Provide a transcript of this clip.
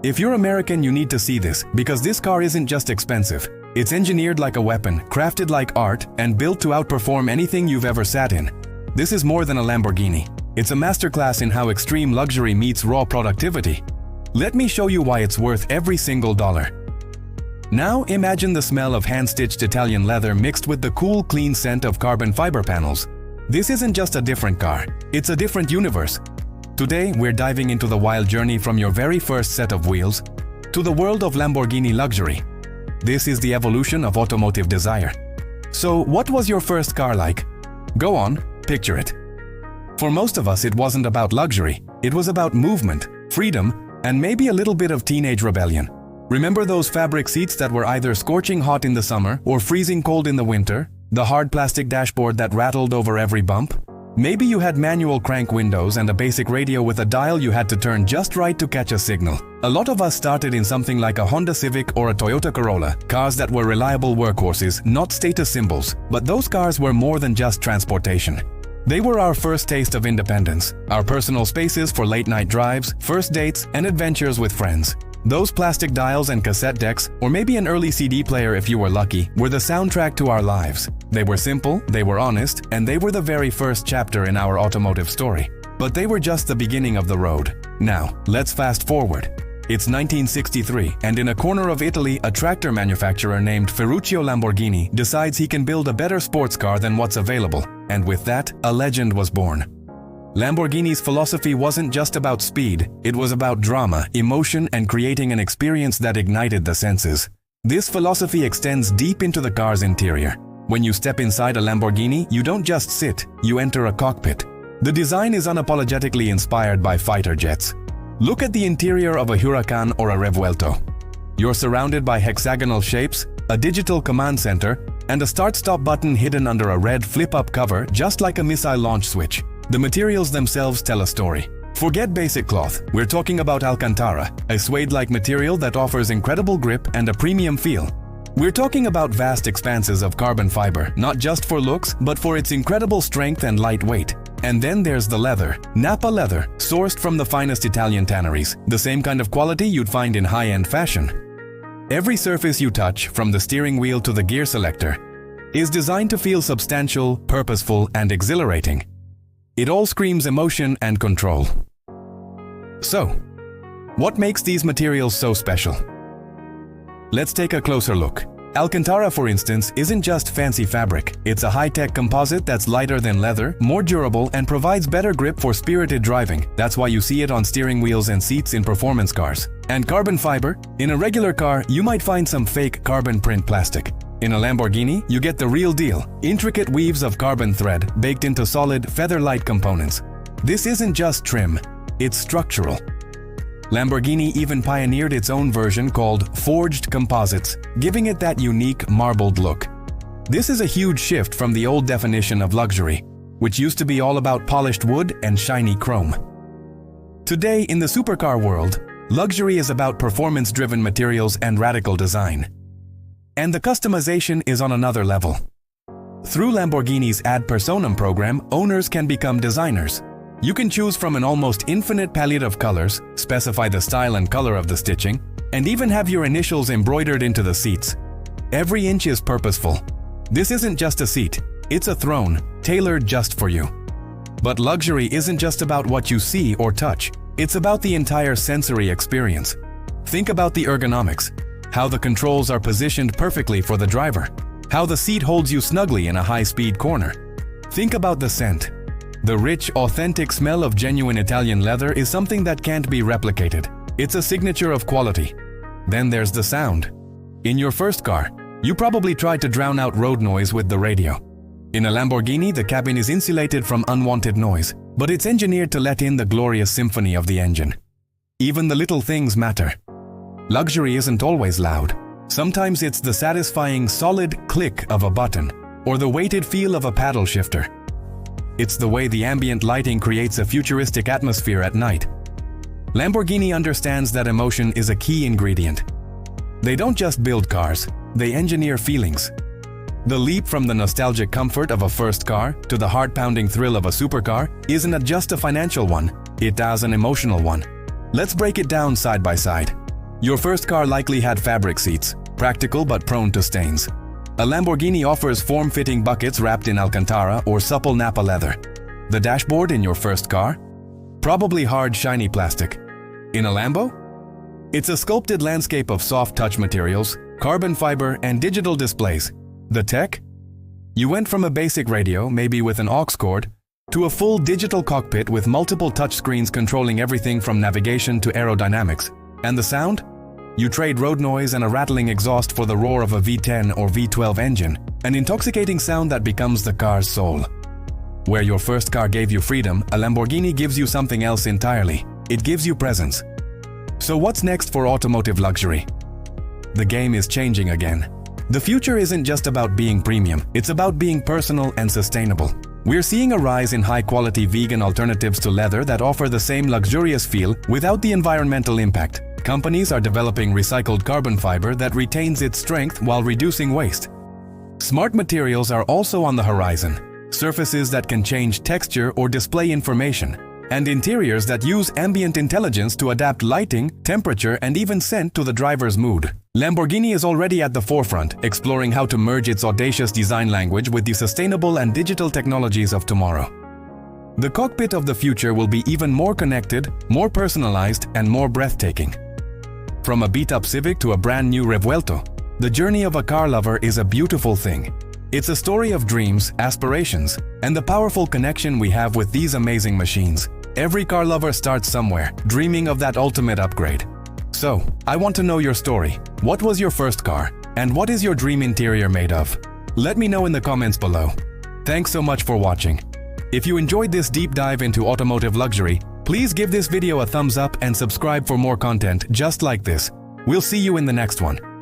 If you're American, you need to see this, because this car isn't just expensive. It's engineered like a weapon, crafted like art, and built to outperform anything you've ever sat in. This is more than a Lamborghini. It's a masterclass in how extreme luxury meets raw productivity. Let me show you why it's worth every single dollar. Now imagine the smell of hand-stitched Italian leather mixed with the cool, clean scent of carbon fiber panels. This isn't just a different car, it's a different universe. Today, we're diving into the wild journey from your very first set of wheels to the world of Lamborghini luxury. This is the evolution of automotive desire. So, what was your first car like? Go on, picture it. For most of us, it wasn't about luxury. It was about movement, freedom, and maybe a little bit of teenage rebellion. Remember those fabric seats that were either scorching hot in the summer or freezing cold in the winter? The hard plastic dashboard that rattled over every bump? Maybe you had manual crank windows and a basic radio with a dial you had to turn just right to catch a signal. A lot of us started in something like a Honda Civic or a Toyota Corolla, cars that were reliable workhorses, not status symbols. But those cars were more than just transportation. They were our first taste of independence, our personal spaces for late-night drives, first dates, and adventures with friends. Those plastic dials and cassette decks, or maybe an early CD player if you were lucky, were the soundtrack to our lives. They were simple, they were honest, and they were the very first chapter in our automotive story. But they were just the beginning of the road. Now, let's fast forward. It's 1963, and in a corner of Italy, a tractor manufacturer named Ferruccio Lamborghini decides he can build a better sports car than what's available. And with that, a legend was born. Lamborghini's philosophy wasn't just about speed, it was about drama, emotion, and creating an experience that ignited the senses. This philosophy extends deep into the car's interior. When you step inside a Lamborghini, you don't just sit, you enter a cockpit. The design is unapologetically inspired by fighter jets. Look at the interior of a Huracan or a Revuelto. You're surrounded by hexagonal shapes, a digital command center, and a start-stop button hidden under a red flip-up cover just like a missile launch switch. The materials themselves tell a story. Forget basic cloth, we're talking about Alcantara, a suede-like material that offers incredible grip and a premium feel. We're talking about vast expanses of carbon fiber, not just for looks, but for its incredible strength and lightweight. And then there's the leather, Nappa leather, sourced from the finest Italian tanneries, the same kind of quality you'd find in high-end fashion. Every surface you touch, from the steering wheel to the gear selector, is designed to feel substantial, purposeful, and exhilarating. It all screams emotion and control. So, what makes these materials so special? Let's take a closer look. Alcantara, for instance, isn't just fancy fabric. It's a high-tech composite that's lighter than leather, more durable, and provides better grip for spirited driving. That's why you see it on steering wheels and seats in performance cars. And carbon fiber? In a regular car, you might find some fake carbon print plastic. In a Lamborghini, you get the real deal, intricate weaves of carbon thread baked into solid, feather-light components. This isn't just trim, it's structural. Lamborghini even pioneered its own version called forged composites, giving it that unique marbled look. This is a huge shift from the old definition of luxury, which used to be all about polished wood and shiny chrome. Today, in the supercar world, luxury is about performance-driven materials and radical design. And the customization is on another level. Through Lamborghini's Ad Personam program, owners can become designers. You can choose from an almost infinite palette of colors, specify the style and color of the stitching, and even have your initials embroidered into the seats. Every inch is purposeful. This isn't just a seat, it's a throne, tailored just for you. But luxury isn't just about what you see or touch, it's about the entire sensory experience. Think about the ergonomics, how the controls are positioned perfectly for the driver, how the seat holds you snugly in a high-speed corner. Think about the scent. The rich, authentic smell of genuine Italian leather is something that can't be replicated. It's a signature of quality. Then there's the sound. In your first car, you probably tried to drown out road noise with the radio. In a Lamborghini, the cabin is insulated from unwanted noise, but it's engineered to let in the glorious symphony of the engine. Even the little things matter. Luxury isn't always loud. Sometimes it's the satisfying, solid click of a button, or the weighted feel of a paddle shifter. It's the way the ambient lighting creates a futuristic atmosphere at night. Lamborghini understands that emotion is a key ingredient. They don't just build cars, they engineer feelings. The leap from the nostalgic comfort of a first car to the heart-pounding thrill of a supercar isn't just a financial one, it is an emotional one. Let's break it down side by side. Your first car likely had fabric seats, practical but prone to stains. A Lamborghini offers form-fitting buckets wrapped in Alcantara or supple Napa leather. The dashboard in your first car? Probably hard, shiny plastic. In a Lambo? It's a sculpted landscape of soft touch materials, carbon fiber, and digital displays. The tech? You went from a basic radio, maybe with an aux cord, to a full digital cockpit with multiple touchscreens controlling everything from navigation to aerodynamics. And the sound? You trade road noise and a rattling exhaust for the roar of a V10 or V12 engine, an intoxicating sound that becomes the car's soul. Where your first car gave you freedom, a Lamborghini gives you something else entirely. It gives you presence. So what's next for automotive luxury? The game is changing again. The future isn't just about being premium, it's about being personal and sustainable. We're seeing a rise in high-quality vegan alternatives to leather that offer the same luxurious feel without the environmental impact. Companies are developing recycled carbon fiber that retains its strength while reducing waste. Smart materials are also on the horizon. Surfaces that can change texture or display information, and interiors that use ambient intelligence to adapt lighting, temperature, and even scent to the driver's mood. Lamborghini is already at the forefront, exploring how to merge its audacious design language with the sustainable and digital technologies of tomorrow. The cockpit of the future will be even more connected, more personalized, and more breathtaking. From a beat-up Civic to a brand new Revuelto, the journey of a car lover is a beautiful thing. It's a story of dreams, aspirations, and the powerful connection we have with these amazing machines. Every car lover starts somewhere, dreaming of that ultimate upgrade. So, I want to know your story. What was your first car? And what is your dream interior made of? Let me know in the comments below. Thanks so much for watching. If you enjoyed this deep dive into automotive luxury, please give this video a thumbs up and subscribe for more content just like this. We'll see you in the next one.